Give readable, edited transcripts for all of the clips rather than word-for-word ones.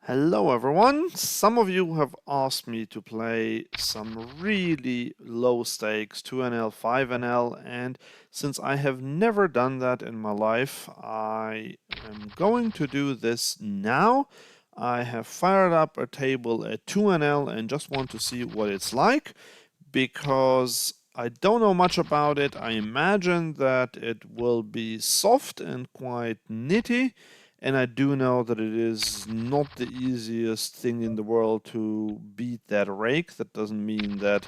Hello everyone! Some of you have asked me to play some really low stakes 2NL, 5NL, and since I have never done that in my life, I am going to do this now. I have fired up a table at 2NL and just want to see what it's like because I don't know much about it. I imagine that it will be soft and quite nitty. And I do know that it is not the easiest thing in the world to beat that rake. That doesn't mean that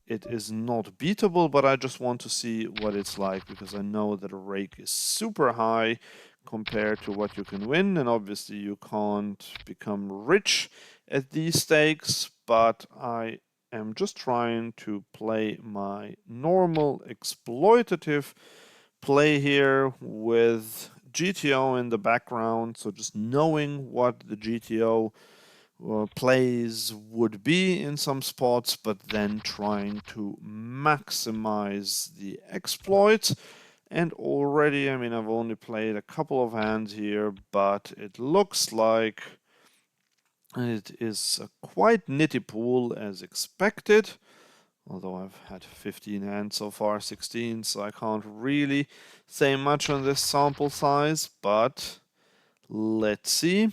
it is not beatable, but I just want to see what it's like because I know that a rake is super high compared to what you can win. And obviously you can't become rich at these stakes, but I am just trying to play my normal exploitative play here with GTO in the background, so just knowing what the GTO plays would be in some spots, but then trying to maximize the exploits. And already, I mean, I've only played a couple of hands here, but it looks like it is a quite nitty pool as expected. Although I've had 15 hands so far, 16, so I can't really say much on this sample size, but let's see.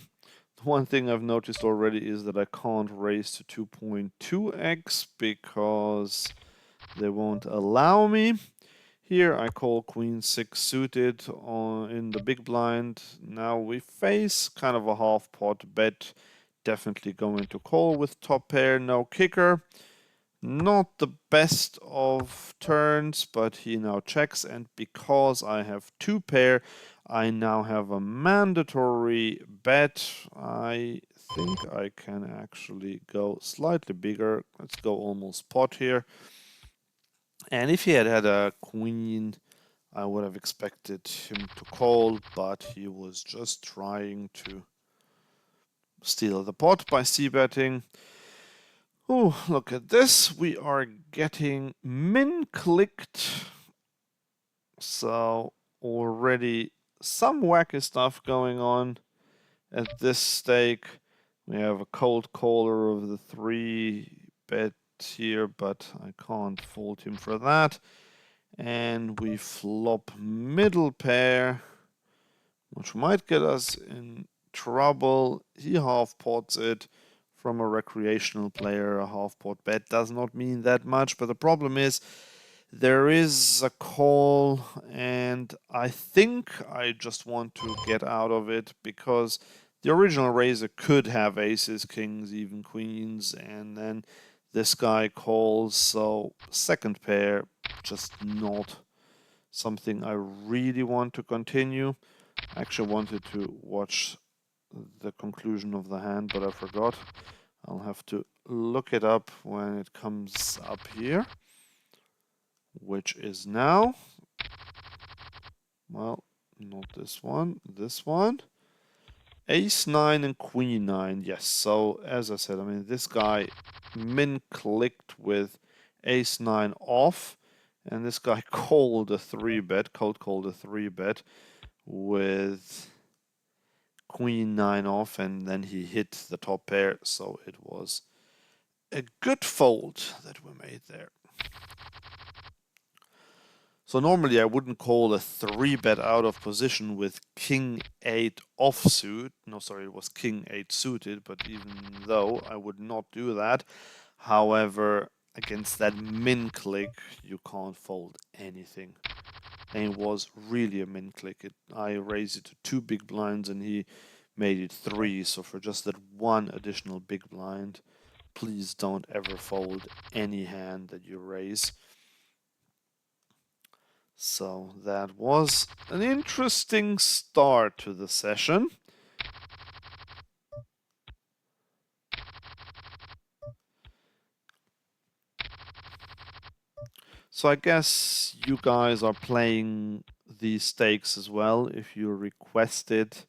One thing I've noticed already is that I can't raise to 2.2x because they won't allow me. Here I call queen 6 suited in the big blind. Now we face kind of a half pot bet. Definitely going to call with top pair, no kicker. Not the best of turns, but he now checks, and because I have two pair, I now have a mandatory bet. I think I can actually go slightly bigger. Let's go almost pot here. And if he had had a queen, I would have expected him to call, but he was just trying to steal the pot by c-betting. Oh, look at this. We are getting min-clicked. So already some wacky stuff going on at this stake. We have a cold caller of the 3-bet here, but I can't fault him for that. And we flop middle pair, which might get us in trouble. He half pots it. From a recreational player, a half pot bet does not mean that much, but the problem is there is a call, and I think I just want to get out of it because the original raiser could have aces, kings, even queens, and then this guy calls, so second pair, just not something I really want to continue. I actually wanted to watch the conclusion of the hand, but I forgot. I'll have to look it up when it comes up here, which is now, well, not this one, this one. Ace 9 and Queen 9, yes. So, as I said, I mean, this guy min-clicked with Ace 9 off, and this guy called a 3-bet, cold called a 3-bet with Queen 9 off, and then he hit the top pair, so it was a good fold that we made there. So normally I wouldn't call a 3-bet out of position with King 8 offsuit. No, sorry, it was King 8 suited, but even though I would not do that. However, against that min click, you can't fold anything. And it was really a min click. I raised it to 2 big blinds and he made it 3. So for just that one additional big blind, please don't ever fold any hand that you raise. So that was an interesting start to the session. So I guess you guys are playing these stakes as well if you requested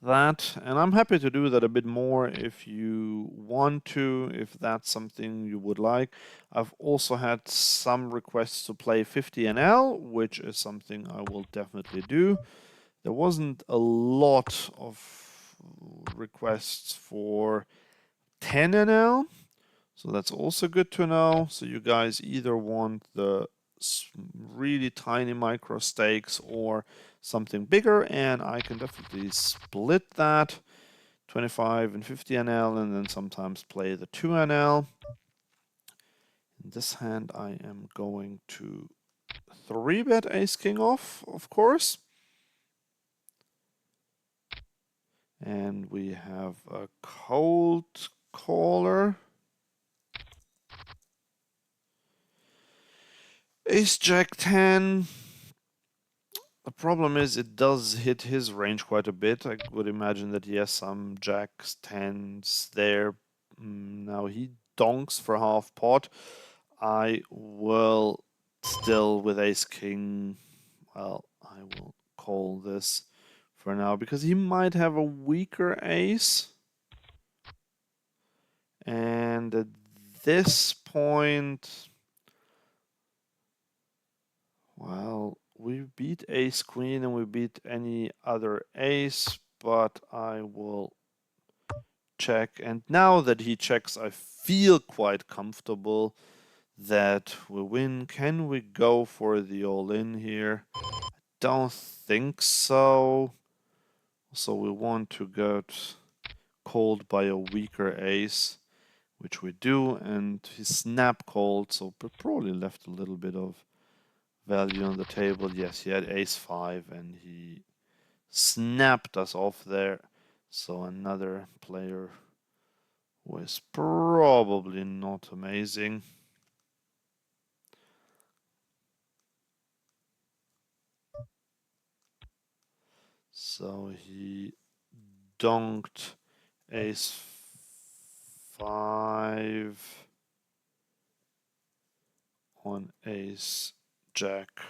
that, and I'm happy to do that a bit more if you want to, if that's something you would like. I've also had some requests to play 50NL, which is something I will definitely do. There wasn't a lot of requests for 10 NL. So that's also good to know. So you guys either want the really tiny micro stakes or something bigger, and I can definitely split that 25 and 50 NL, and then sometimes play the 2 NL. In this hand, I am going to 3-bet ace king off, of course. And we have a cold caller. Ace jack 10. The problem is it does hit his range quite a bit. I would imagine that he has some jacks, 10s there. Now he donks for half pot. I will still with ace king. Well, I will call this for now because he might have a weaker ace. And at this point, well, we beat ace queen and we beat any other ace, but I will check. And now that he checks, I feel quite comfortable that we win. Can we go for the all-in here? Don't think so. So we want to get called by a weaker ace, which we do, and he snap called, so probably left a little bit of value on the table. Yes, he had ace 5 and he snapped us off there. So another player was probably not amazing. So he donked ace 5 on ace jack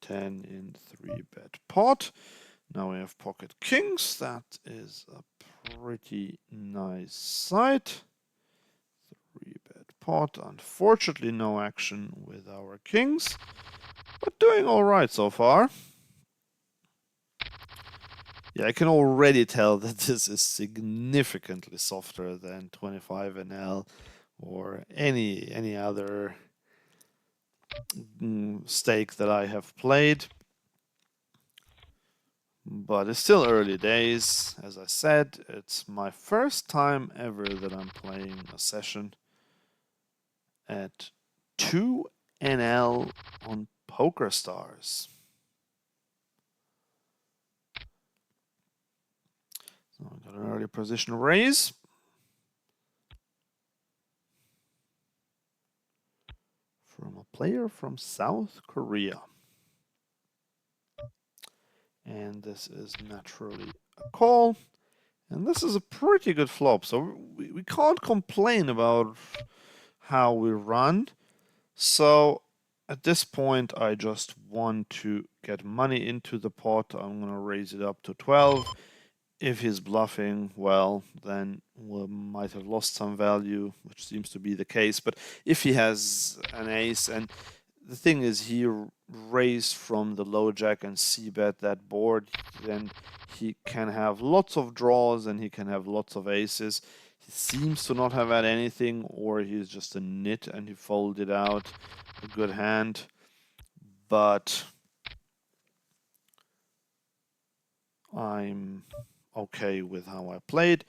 10 in 3-bet pot. Now we have pocket kings. That is a pretty nice sight. 3-bet pot. Unfortunately, no action with our kings, but doing all right so far. Yeah, I can already tell that this is significantly softer than 25 NL or any other stake that I have played. But it's still early days. As I said, it's my first time ever that I'm playing a session at 2 NL on PokerStars. So I got an early position raise. From a player from South Korea. And this is naturally a call. And this is a pretty good flop. So we can't complain about how we run. So at this point, I just want to get money into the pot. I'm going to raise it up to 12. If he's bluffing, well, then we might have lost some value, which seems to be the case. But if he has an ace, and the thing is, he raised from the low jack and c-bet that board, then he can have lots of draws and he can have lots of aces. He seems to not have had anything, or he's just a nit and he folded out a good hand. But I'm okay with how I played.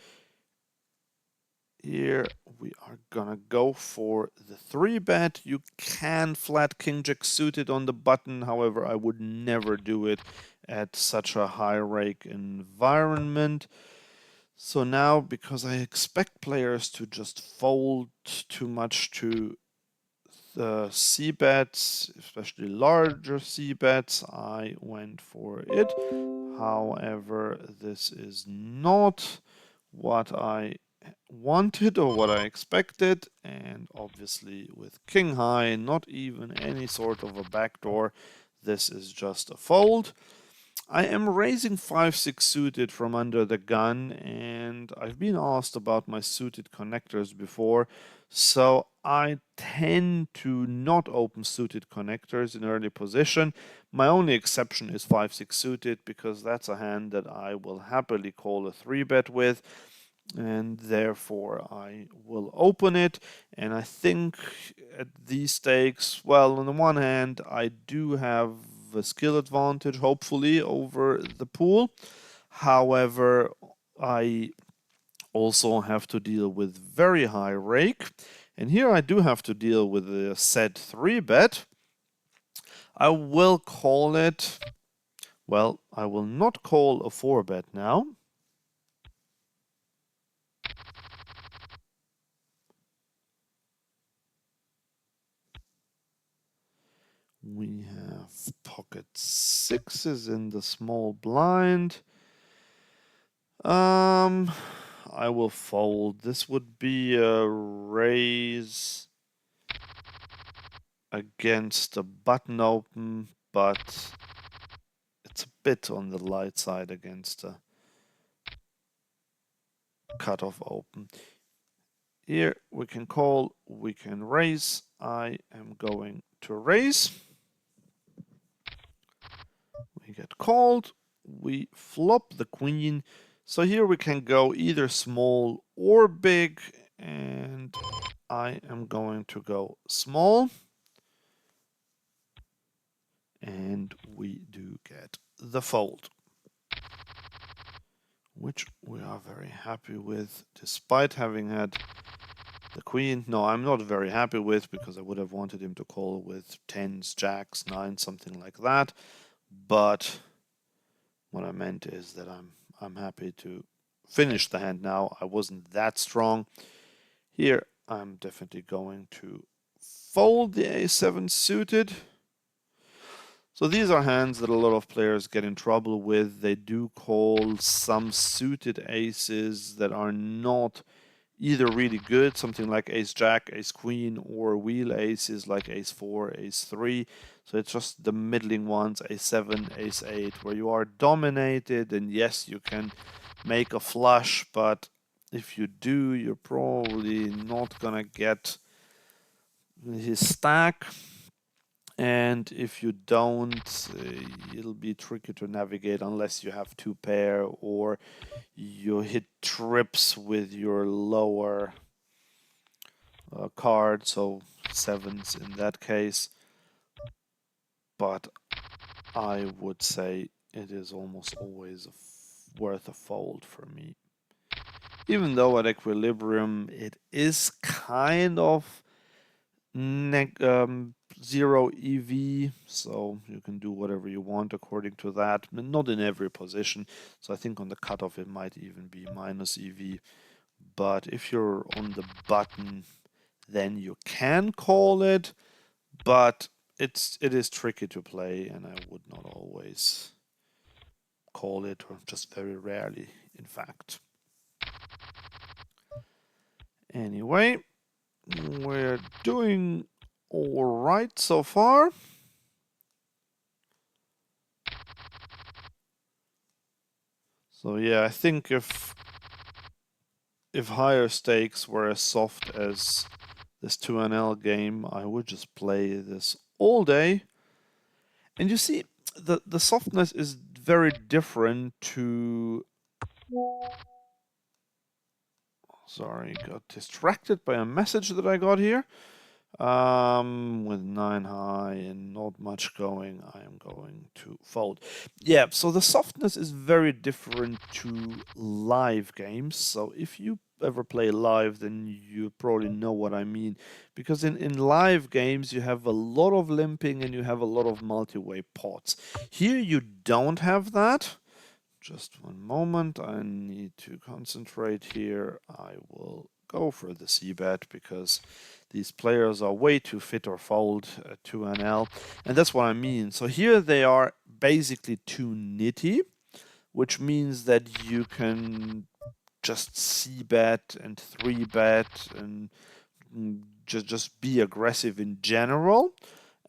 Here we are gonna go for the 3-bet. You can flat king jack suited on the button, however I would never do it at such a high rake environment. So now, because I expect players to just fold too much to the c-bets, especially larger c-bets, I went for it. However, this is not what I wanted or what I expected, and obviously with king high, not even any sort of a backdoor, this is just a fold. I am raising 5-6 suited from under the gun, and I've been asked about my suited connectors before, so I tend to not open suited connectors in early position. My only exception is 5-6 suited, because that's a hand that I will happily call a 3-bet with, and therefore I will open it. And I think at these stakes, well, on the one hand, I do have a skill advantage, hopefully, over the pool. However, I also have to deal with very high rake. And here I do have to deal with a set 3-bet. I will call it, well, I will not call a 4-bet now. We have pocket sixes in the small blind. I will fold. This would be a raise against a button open, but it's a bit on the light side against a cutoff open. Here we can call, we can raise. I am going to raise. We get called. We flop the queen. So here we can go either small or big, and I am going to go small. And we do get the fold, which we are very happy with, despite having had the queen. No, I'm not very happy with, because I would have wanted him to call with tens, jacks, nines, something like that. But what I meant is that I'm happy to finish the hand now. I wasn't that strong. Here I'm definitely going to fold the a7 suited. So these are hands that a lot of players get in trouble with. They do call some suited aces that are not either really good, something like ace jack, ace queen, or wheel aces like ace 4, ace 3. So it's just the middling ones, ace 7, ace 8, where you are dominated, and yes, you can make a flush, but if you do, you're probably not gonna get his stack. And if you don't, it'll be tricky to navigate unless you have two pair or you hit trips with your lower card, so sevens in that case. But I would say it is almost always worth a fold for me. Even though at equilibrium it is kind of zero EV, so you can do whatever you want according to that. Not in every position, so I think on the cutoff it might even be minus EV. But if you're on the button, then you can call it, but it is tricky to play, and I would not always call it, or just very rarely, in fact. Anyway, we're doing all right so far. So yeah, I think if higher stakes were as soft as this 2NL game, I would just play this all day. And you see, the softness is very different to... Sorry, got distracted by a message that I got here. With 9 high and not much going, I am going to fold. Yeah, so the softness is very different to live games. So if you ever play live, then you probably know what I mean. Because in live games, you have a lot of limping and you have a lot of multi-way pots. Here you don't have that. Just one moment, I need to concentrate here. I will go for the c-bet because these players are way too fit or fold 2NL, and that's what I mean. So here they are basically too nitty, which means that you can just c-bet and 3-bet and just be aggressive in general.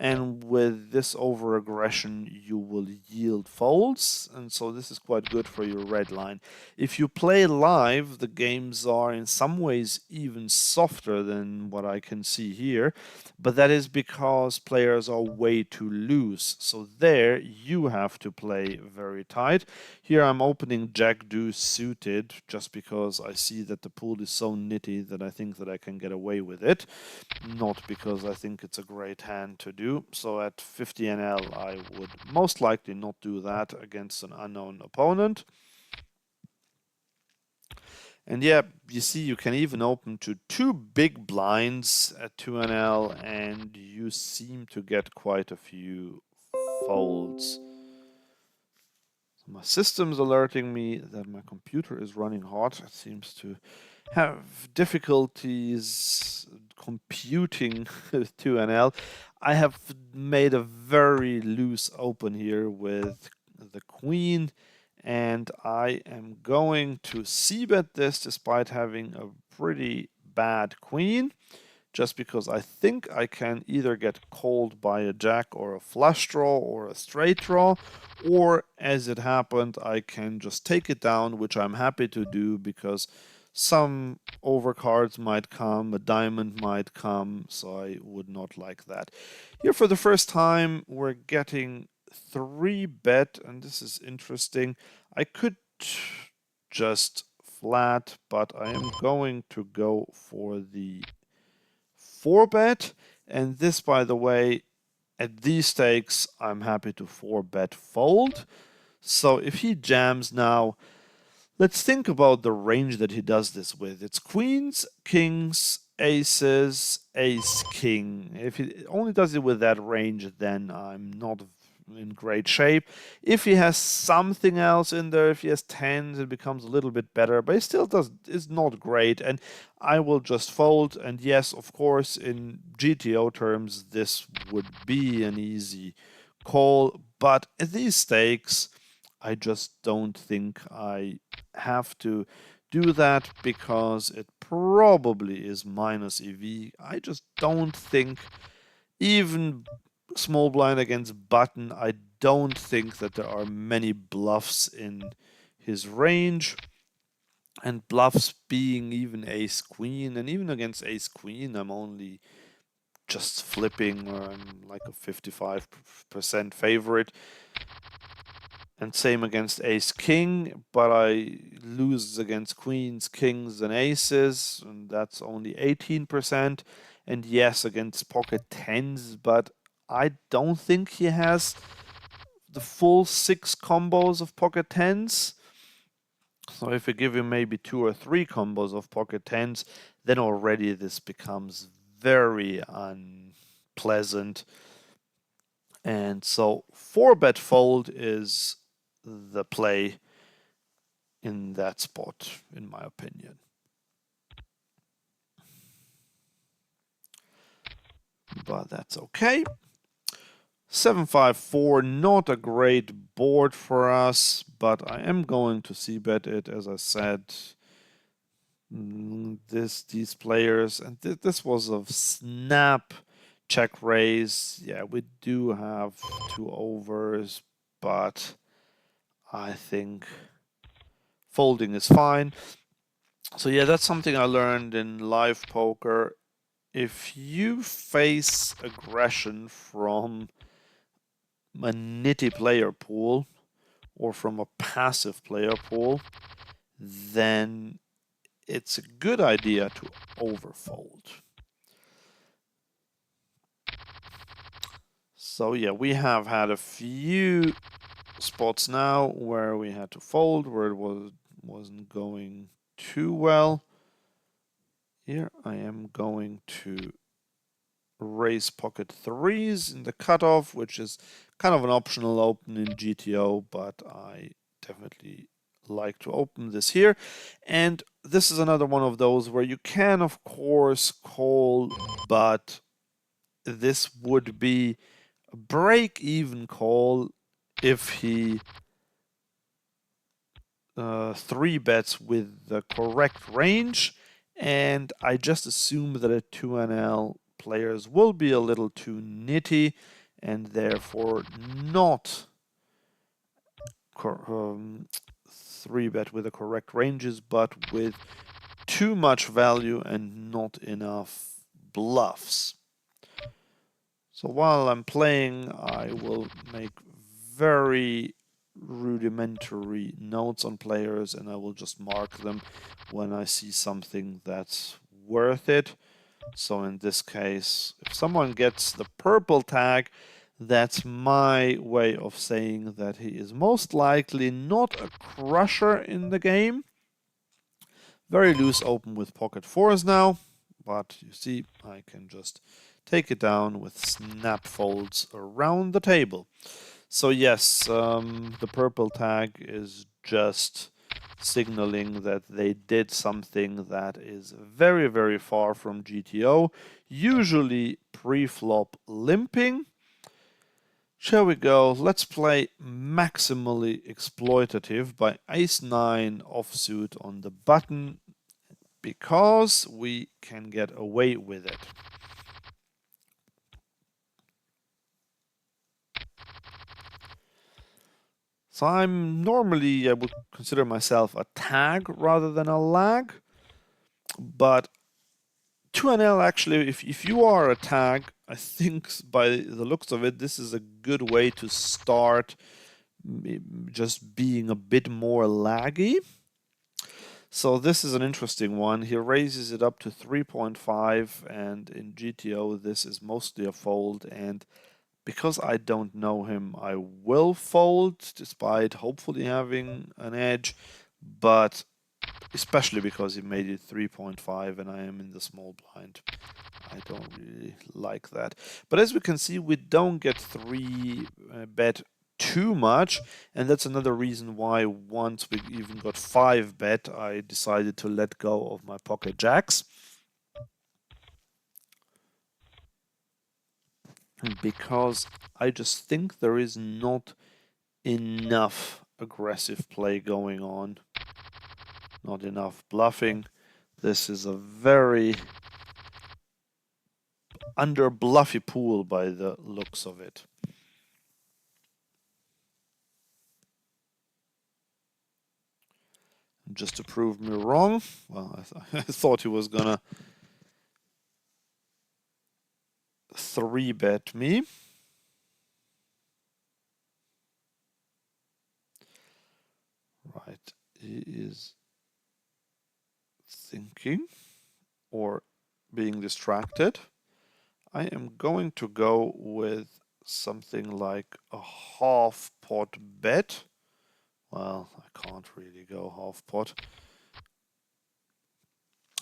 and with this over-aggression you will yield folds, and so this is quite good for your red line. If you play live, the games are in some ways even softer than what I can see here, but that is because players are way too loose, so there you have to play very tight. Here I'm opening Jack Deuce suited just because I see that the pool is so nitty that I think that I can get away with it, not because I think it's a great hand to do. So at 50 NL I would most likely not do that against an unknown opponent. And yeah, you see you can even open to 2 big blinds at 2 NL and you seem to get quite a few folds. My system's alerting me that my computer is running hot. It seems to have difficulties computing 2NL. I have made a very loose open here with the queen, and I am going to c-bet this despite having a pretty bad queen, just because I think I can either get called by a jack or a flush draw or a straight draw, or as it happened, I can just take it down, which I'm happy to do because some overcards might come, a diamond might come, so I would not like that. Here for the first time, we're getting 3-bet, and this is interesting. I could just flat, but I am going to go for the 4-bet, and this, by the way, at these stakes, I'm happy to 4-bet fold. So if he jams now, let's think about the range that he does this with. It's queens, kings, aces, ace, king. If he only does it with that range, then I'm not in great shape. If he has something else in there, if he has tens, it becomes a little bit better, but it still is not great, and I will just fold. And yes, of course, in GTO terms, this would be an easy call, but at these stakes, I just don't think I have to do that because it probably is minus EV. I just don't think, even small blind against button, I don't think that there are many bluffs in his range. And bluffs being even ace queen, and even against ace queen, I'm only just flipping, or I'm like a 55% favorite. And same against ace king, but I lose against queens, kings, and aces, and that's only 18%. And yes, against pocket tens, but I don't think he has the full 6 combos of pocket tens. So if I give him maybe 2 or 3 combos of pocket tens, then already this becomes very unpleasant. And so 4-bet fold is the play in that spot, in my opinion. But that's okay. 7-5-4, not a great board for us, but I am going to c-bet it, as I said. These players, and this was a snap check raise. Yeah, we do have 2 overs, but I think folding is fine. So yeah, that's something I learned in live poker. If you face aggression from a nitty player pool or from a passive player pool, then it's a good idea to overfold. So yeah, we have had a few spots now where we had to fold, where it wasn't going too well. Here I am going to raise pocket threes in the cutoff, which is kind of an optional open in GTO, but I definitely like to open this here. And this is another one of those where you can, of course, call, but this would be a break-even call if he 3-bets with the correct range, and I just assume that a 2NL players will be a little too nitty and therefore not 3-bet with the correct ranges, but with too much value and not enough bluffs. So while I'm playing, I will make very rudimentary notes on players, and I will just mark them when I see something that's worth it. So in this case, if someone gets the purple tag, that's my way of saying that he is most likely not a crusher in the game. Very loose open with pocket fours now, but you see I can just take it down with snap folds around the table. So yes, the purple tag is just signaling that they did something that is very, very far from GTO, usually pre-flop limping. Shall we go? Let's play maximally exploitative by ace-9 offsuit on the button because we can get away with it. So I would consider myself a tag rather than a lag, but 2NL actually, if you are a tag, I think by the looks of it, this is a good way to start just being a bit more laggy. So this is an interesting one. He raises it up to 3.5, and in GTO this is mostly a fold, and because I don't know him, I will fold despite hopefully having an edge, but especially because he made it 3.5 and I am in the small blind. I don't really like that. But as we can see, we don't get 3-bet too much, and that's another reason why once we even got 5-bet, I decided to let go of my pocket jacks. Because I just think there is not enough aggressive play going on, not enough bluffing. This is a very under bluffy pool by the looks of it. Just to prove me wrong, well, I thought he was gonna 3-bet me. Right, he is thinking or being distracted. I am going to go with something like a half pot bet. Well, I can't really go half pot.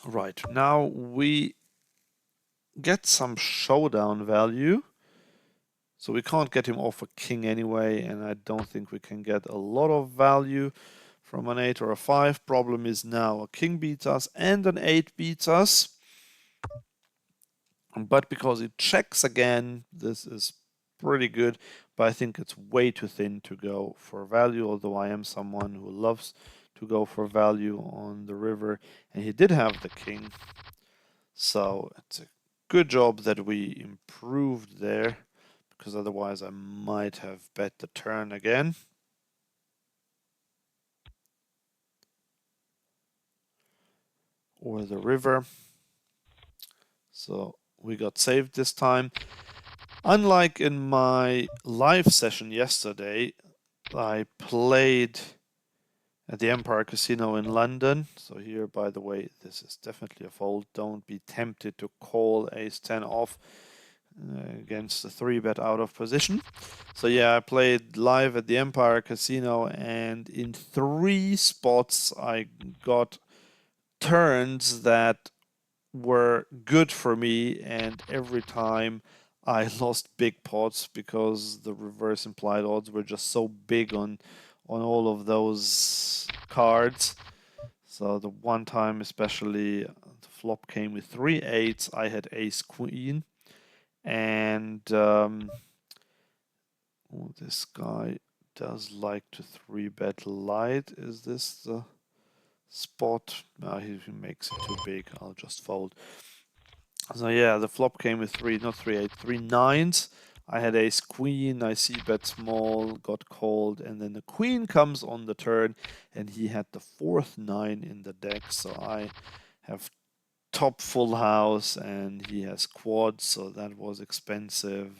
Right, now we get some showdown value. So we can't get him off a king anyway, and I don't think we can get a lot of value from an 8 or a 5. Problem is now a king beats us and an 8 beats us. But because it checks again, this is pretty good, but I think it's way too thin to go for value, although I am someone who loves to go for value on the river, and he did have the king. So it's a good job that we improved there, because otherwise I might have bet the turn again. Or the river. So we got saved this time. Unlike in my live session yesterday, I played at the Empire Casino in London. So here, by the way, this is definitely a fold. Don't be tempted to call ace-10 off against the 3-bet out of position. So yeah, I played live at the Empire Casino, and in 3 spots I got turns that were good for me, and every time I lost big pots because the reverse implied odds were just so big on all of those cards. So the one time especially, the flop came with 3 8s. I had ace queen, and this guy does like to 3-bet light. Is this the spot? No, he makes it too big. I'll just fold. So yeah, the flop came with three, not three eight, three nines. I had ace queen, I see bet small, got called, and then the queen comes on the turn, and he had the fourth nine in the deck, so I have top full house, and he has quads, so that was expensive,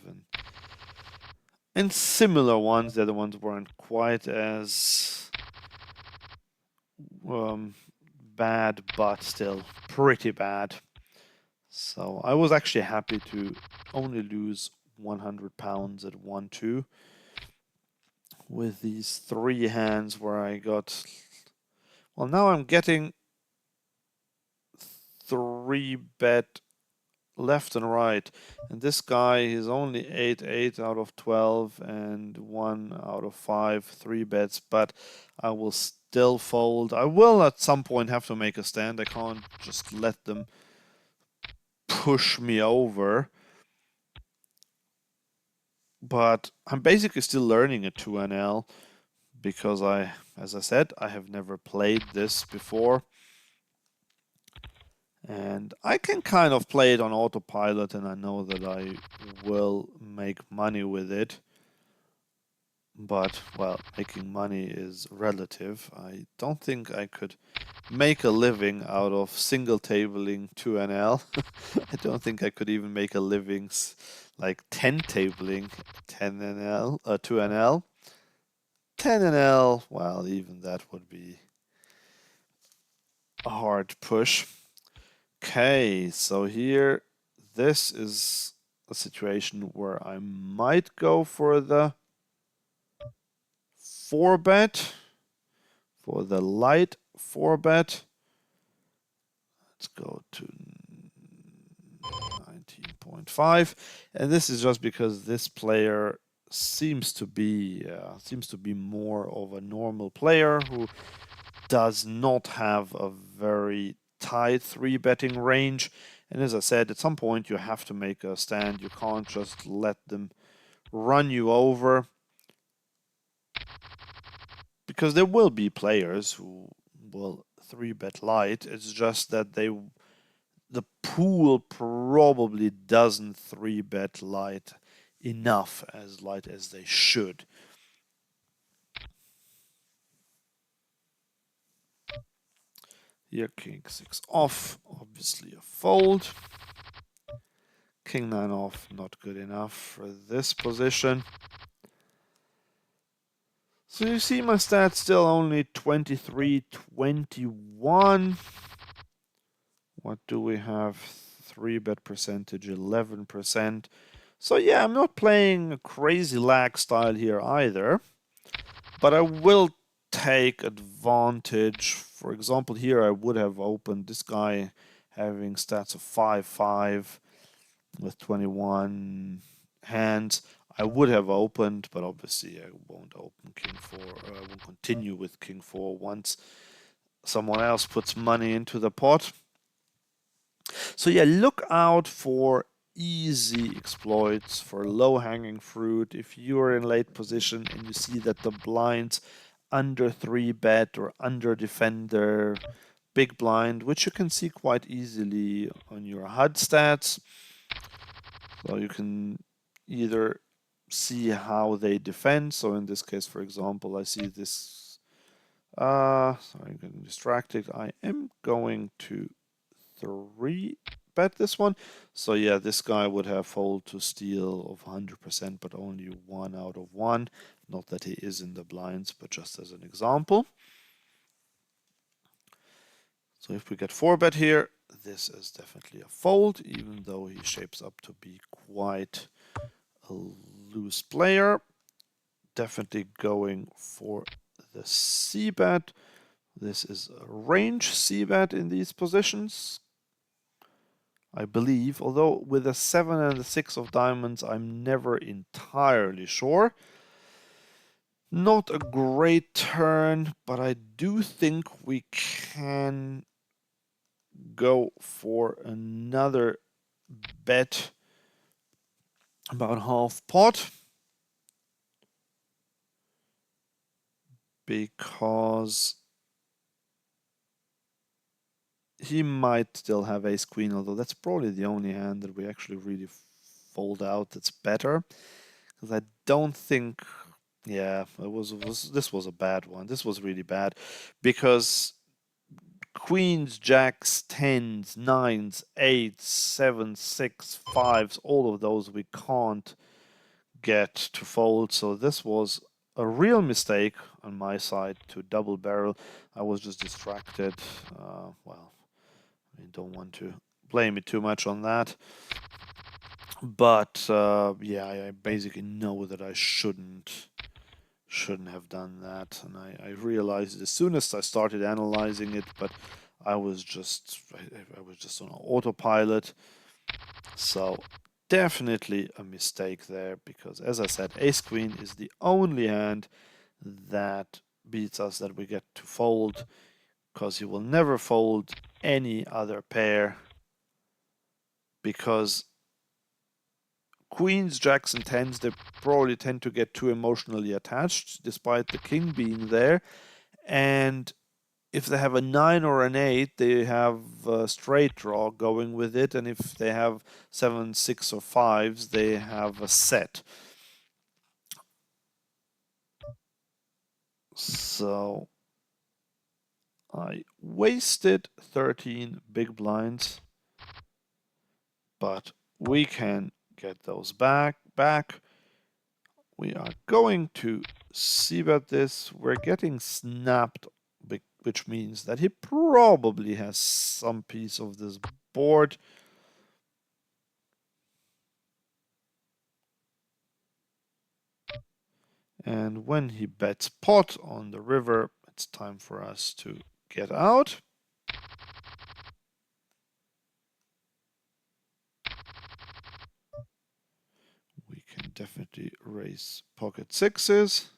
and similar ones. The other ones weren't quite as um, bad, but still pretty bad. So I was actually happy to only lose 100 pounds at 1-2 with these three hands where I got. Well, now I'm getting three bet left and right, and this guy is only 8 out of 12 and 1 out of 5 three bets, but I will still fold. I will at some point have to make a stand. I can't just let them push me over. But I'm basically still learning a 2NL because as I said, I have never played this before. And I can kind of play it on autopilot, and I know that I will make money with it. But, well, making money is relative. I don't think I could make a living out of single tabling 2NL. I don't think I could even make a living like 10 tabling 10NL, 2NL. 10NL, well, even that would be a hard push. Okay, so here, this is a situation where I might go for the 4-bet, for the light 4-bet. Let's go to 19.5, and this is just because this player seems to be more of a normal player who does not have a very tight 3-betting range. And as I said, at some point you have to make a stand. You can't just let them run you over, because there will be players who will 3-bet light. It's just that the pool probably doesn't 3-bet light enough, as light as they should. Here, king 6 off, obviously a fold. King 9 off, not good enough for this position. So you see my stats still only 23, 21. What do we have? 3-bet percentage, 11%. So yeah, I'm not playing a crazy lag style here either. But I will take advantage. For example, here I would have opened this guy having stats of 5-5 with 21 hands. I would have opened, but obviously I won't open king 4. I won't continue with king 4 once someone else puts money into the pot. So yeah, look out for easy exploits, for low-hanging fruit. If you are in late position and you see that the blinds under 3-bet or under defender, big blind, which you can see quite easily on your HUD stats. So you can either see how they defend. So in this case, for example, I see this. Sorry, I'm getting distracted. I am going to 3-bet this one. So yeah, this guy would have fold to steal of 100%, but only 1 out of 1. Not that he is in the blinds, but just as an example. So if we get 4-bet here, this is definitely a fold, even though he shapes up to be quite a loose player. Definitely going for the c-bet. This is a range c-bet in these positions, I believe. Although with a 7 and a 6 of diamonds, I'm never entirely sure. Not a great turn, but I do think we can go for another bet about half pot, because he might still have ace queen, although that's probably the only hand that we actually really fold out that's better. Because I don't think, yeah, this was a bad one. This was really bad because queens, jacks, tens, nines, eights, sevens, six, fives, all of those we can't get to fold. So this was a real mistake on my side to double barrel. I was just distracted. Well, I don't want to blame it too much on that. But yeah, I basically know that I shouldn't have done that, and I realized as soon as I started analyzing it, but I was just on autopilot. So definitely a mistake there because, as I said, ace queen is the only hand that beats us that we get to fold because you will never fold any other pair because queens, jacks, and tens, they probably tend to get too emotionally attached despite the king being there. And if they have a 9 or an 8, they have a straight draw going with it. And if they have 7, 6, or 5s, they have a set. So I wasted 13 big blinds, but we can get those back. We are going to see about this. We're getting snapped, which means that he probably has some piece of this board. And when he bets pot on the river, it's time for us to get out. We can definitely raise pocket sixes.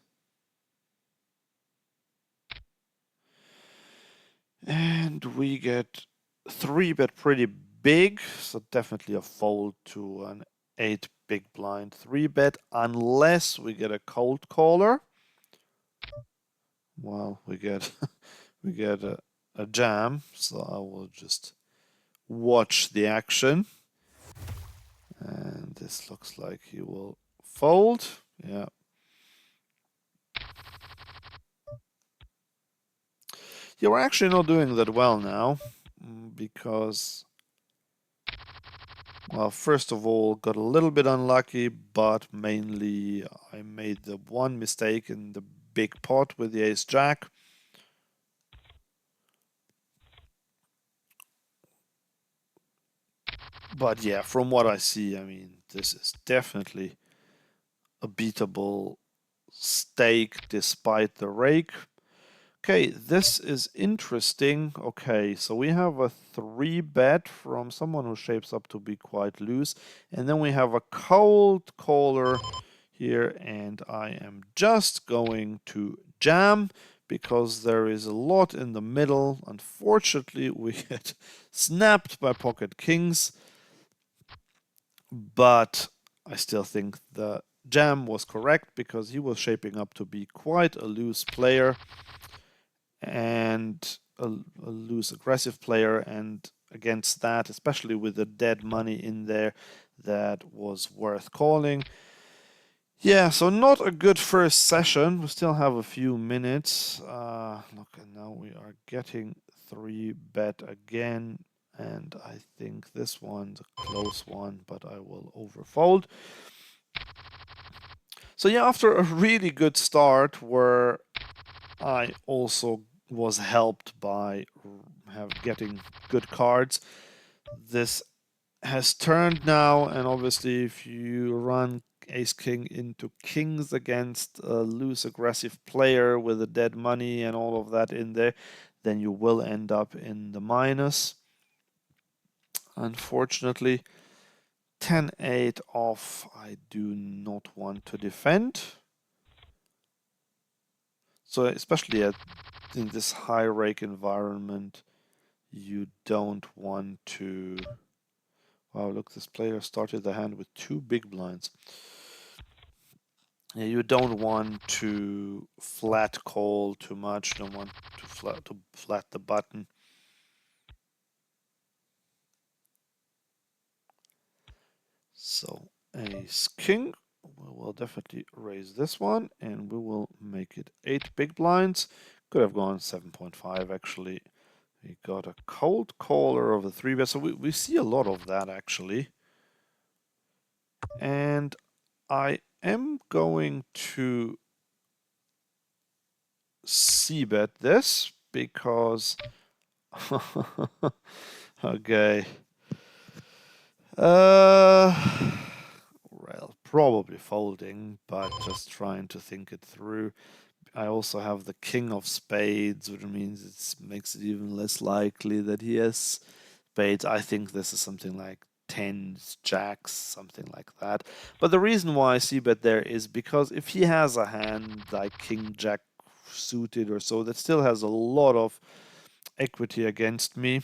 And we get 3-bet pretty big, so definitely a fold to an 8 big blind 3-bet, unless we get a cold caller. Well, we get we get a jam, so I will just watch the action. And this looks like he will fold. Yeah. Yeah, we're actually not doing that well now because, well, first of all, got a little bit unlucky, but mainly I made the one mistake in the big pot with the ace jack. But yeah, from what I see, I mean, this is definitely a beatable stake despite the rake. Okay, this is interesting. Okay, so we have a 3-bet from someone who shapes up to be quite loose. And then we have a cold caller here, and I am just going to jam because there is a lot in the middle. Unfortunately, we get snapped by pocket kings, but I still think the jam was correct because he was shaping up to be quite a loose player and a loose aggressive player, and against that, especially with the dead money in there, that was worth calling. Yeah, so not a good first session. We still have a few minutes. Look, and now we are getting 3-bet again, and I think this one's a close one, but I will overfold. So yeah, after a really good start where I also was helped by getting good cards, this has turned now, and obviously if you run ace king into kings against a loose aggressive player with the dead money and all of that in there, then you will end up in the minus. Unfortunately, 10-8 off, I do not want to defend. So especially in this high rake environment, you don't want to... Wow, look, this player started the hand with 2 big blinds. Yeah, you don't want to flat call too much. You don't want to flat the button. So ace king. We will definitely raise this one, and we will make it 8 big blinds. Could have gone 7.5 actually. We got a cold caller of the 3-bet, so we see a lot of that actually. And I am going to c-bet this because okay. Well, probably folding, but just trying to think it through. I also have the king of spades, which means it makes it even less likely that he has spades. I think this is something like tens, jacks, something like that. But the reason why I see bet there is because if he has a hand like king, jack suited or so, that still has a lot of equity against me.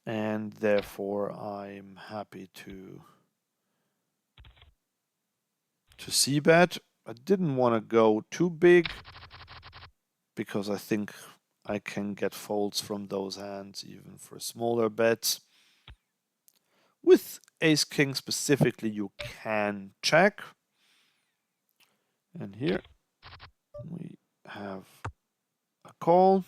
And therefore I'm happy to c-bet. I didn't want to go too big because I think I can get folds from those hands even for smaller bets. With ace king specifically, you can check. And here we have a call.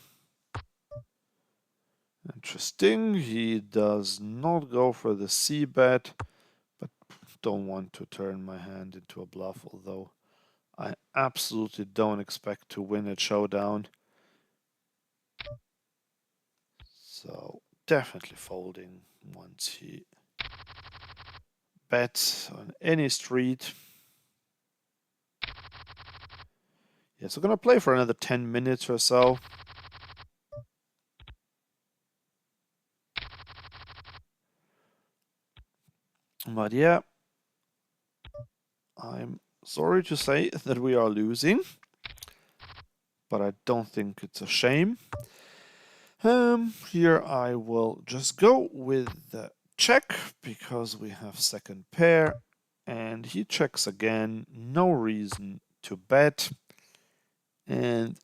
Interesting. He does not go for the c-bet, but don't want to turn my hand into a bluff, although I absolutely don't expect to win at showdown. So definitely folding once he bets on any street. Yeah, so gonna play for another 10 minutes or so. But yeah, I'm sorry to say that we are losing, but I don't think it's a shame. Here I will just go with the check because we have second pair, and he checks again. No reason to bet. And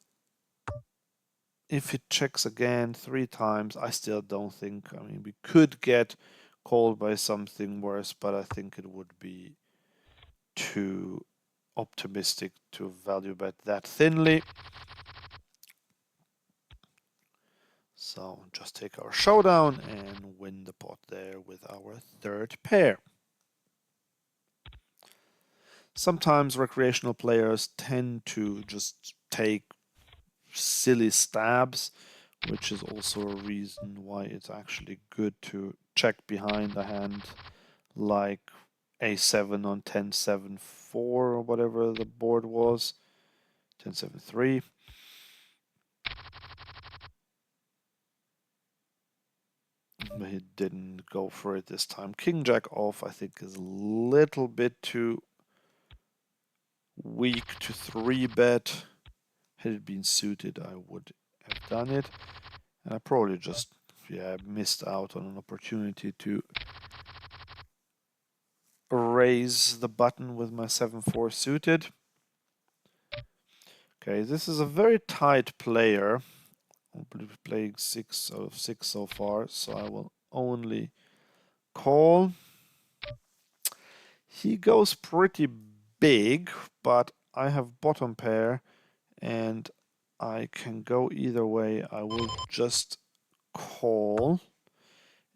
if it checks again 3 times, I still don't think, I mean, we could get called by something worse, but I think it would be too optimistic to value bet that thinly. So just take our showdown and win the pot there with our third pair. Sometimes recreational players tend to just take silly stabs, which is also a reason why it's actually good to check behind a hand like a7 on 10-7-4 or whatever the board was, 10-7-3. But he didn't go for it this time. King Jack off, I think, is a little bit too weak to 3-bet. Had it been suited, I would have done it. And I probably just, yeah, missed out on an opportunity to raise the button with my 7-4 suited. Okay, this is a very tight player. I'm playing 6 out of 6 so far, so I will only call. He goes pretty big, but I have bottom pair and I can go either way. I will just call.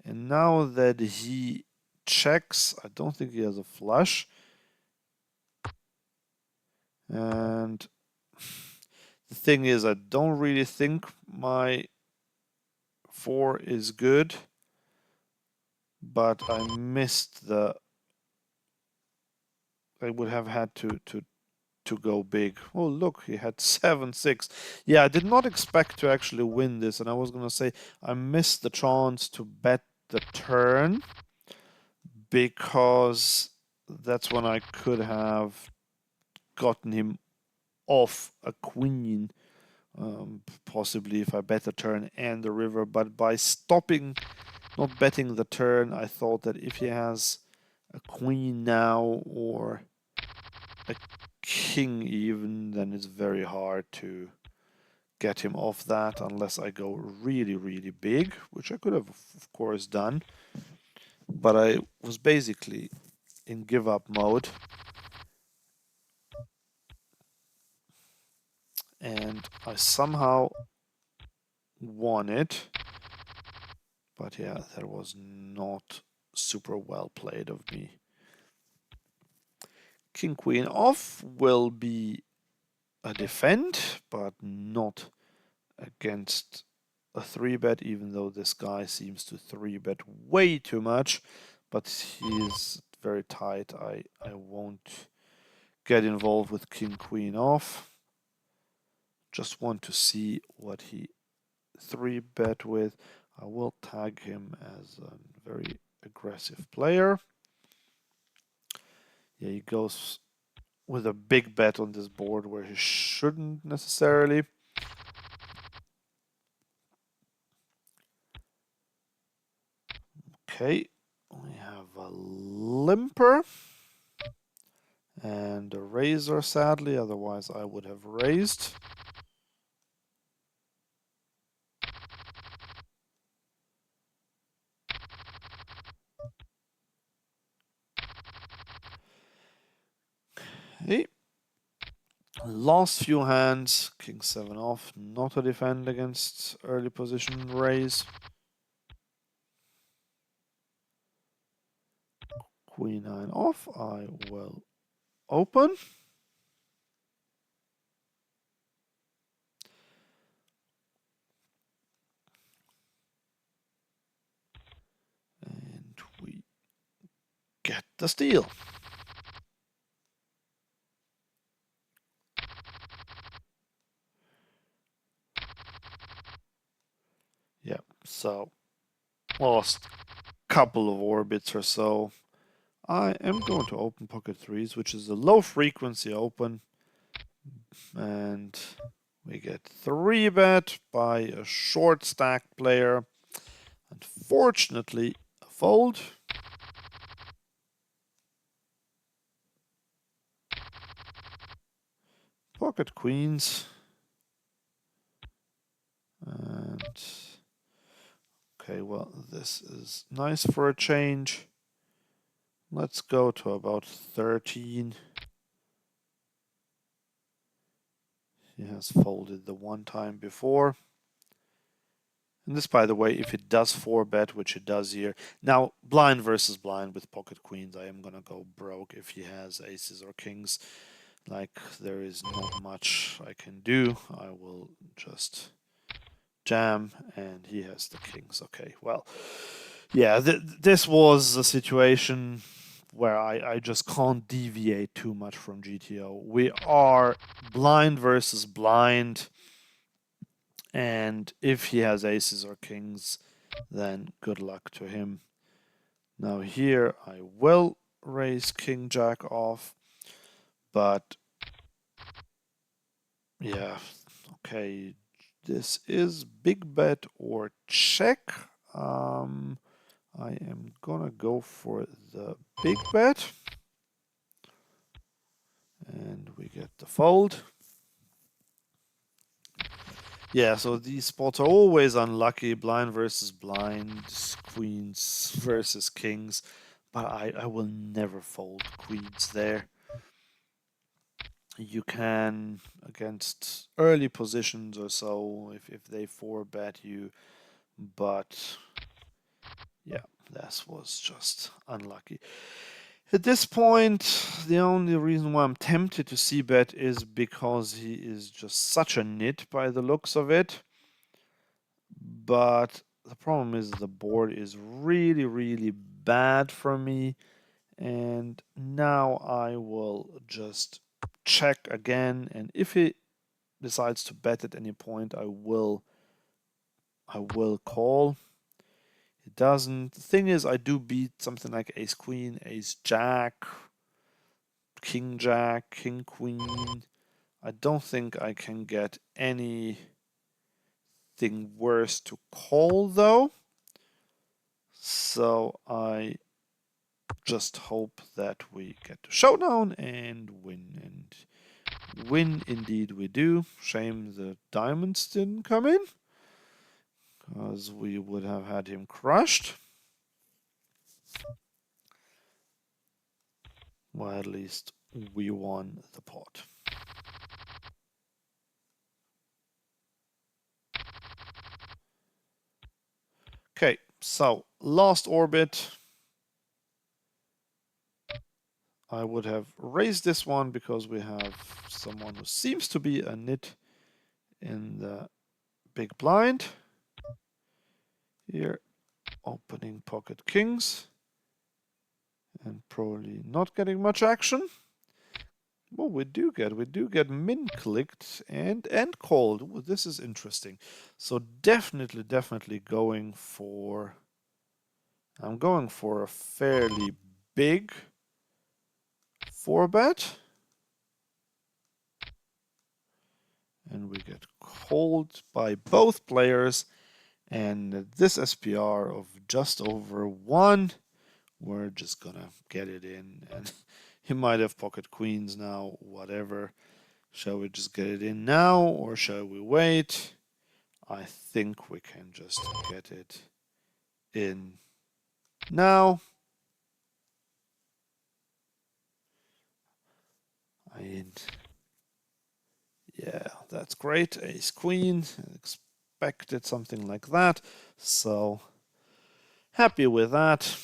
And now that he checks, I don't think he has a flush. And the thing is, I don't really think my 4 is good, but I missed the... I would have had to go big. Oh, look, he had 7-6. Yeah, I did not expect to actually win this, and I was going to say I missed the chance to bet the turn because that's when I could have gotten him off a queen, possibly if I bet the turn and the river. But by stopping, not betting the turn, I thought that if he has a queen now or a king even, then it's very hard to get him off that unless I go really, really big, which I could have, of course, done. but I was basically in give up mode, and I somehow won it. But yeah, that was not super well played of me. King Queen off will be a defend, but not against a 3-bet, even though this guy seems to 3-bet way too much. But he's very tight. I won't get involved with King Queen off. Just want to see what he 3-bet with. I will tag him as a very aggressive player. Yeah, he goes with a big bet on this board where he shouldn't necessarily. Okay, we have a limper and a razor, sadly, otherwise I would have raised. Okay. Last few hands, king 7 off, not a defend against early position raise. Queen 9 off, I will open. And we get the steal. Yeah, so lost couple of orbits or so. I am going to open pocket threes, which is a low frequency open. And we get 3-bet by a short stack player. Unfortunately, a fold. Pocket queens. And okay, well, this is nice for a change. Let's go to about 13. He has folded the one time before. And this, by the way, if it does 4-bet, which it does here. Now, blind versus blind with pocket queens, I am going to go broke if he has aces or kings. Like, there is not much I can do. I will just jam, and he has the kings. Okay, well, yeah, this was a situation where I just can't deviate too much from GTO. We are blind versus blind. And if he has aces or kings, then good luck to him. Now here I will raise king jack off, but yeah, okay, this is big bet or check. I am gonna go for the big bet, and we get the fold. Yeah, so these spots are always unlucky. Blind versus blind, queens versus kings. But I will never fold queens there. You can, against early positions or so, if they 4-bet you. But yeah, this was just unlucky. At this point, the only reason why I'm tempted to c-bet is because he is just such a nit by the looks of it. But the problem is the board is really, really bad for me. And now I will just check again. And if he decides to bet at any point, I will call. It doesn't. The thing is, I do beat something like ace queen, ace jack, king jack, king queen. I don't think I can get anything worse to call though. So I just hope that we get to showdown and win. And win indeed we do. Shame the diamonds didn't come in, because we would have had him crushed. Well, at least we won the pot. Okay, so last orbit. I would have raised this one because we have someone who seems to be a nit in the big blind. Here, opening pocket kings. And probably not getting much action. Well, we do get min clicked and called. Ooh, this is interesting. So definitely going for. I'm going for a fairly big 4-bet. And we get called by both players. And this SPR of just over 1, we're just gonna get it in. And he might have pocket queens now, whatever. Shall we just get it in now or shall we wait? I think we can just get it in now. Yeah, that's great. Ace queen. Expected something like that. So happy with that.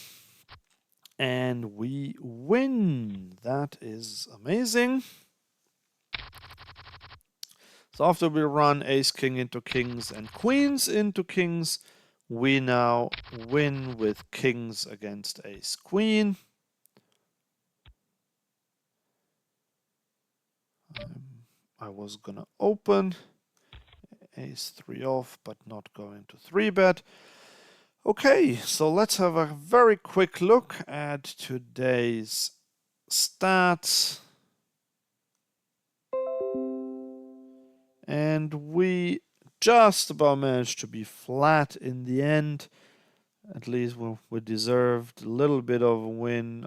And we win. That is amazing. So after we run ace king into kings and queens into kings, we now win with kings against ace queen. I was gonna open ace 3 off, but not going to 3-bet. Okay, so let's have a very quick look at today's stats. And we just about managed to be flat in the end. At least we deserved a little bit of a win.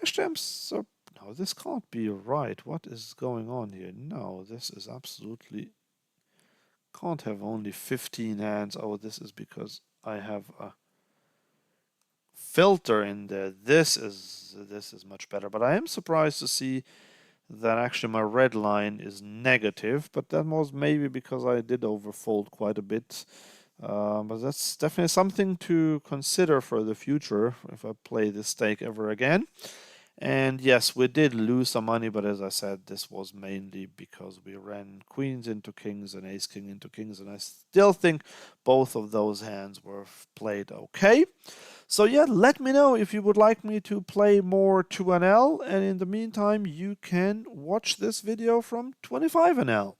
Actually, I'm so... No, this can't be right. What is going on here? No, this is absolutely... Can't have only 15 hands. Oh, this is because I have a filter in there. This is much better. But I am surprised to see that actually my red line is negative. But that was maybe because I did overfold quite a bit. But that's definitely something to consider for the future if I play this stake ever again. And yes, we did lose some money, but as I said, this was mainly because we ran queens into kings and ace king into kings, and I still think both of those hands were played okay. So yeah, let me know if you would like me to play more 2NL, and in the meantime, you can watch this video from 25NL.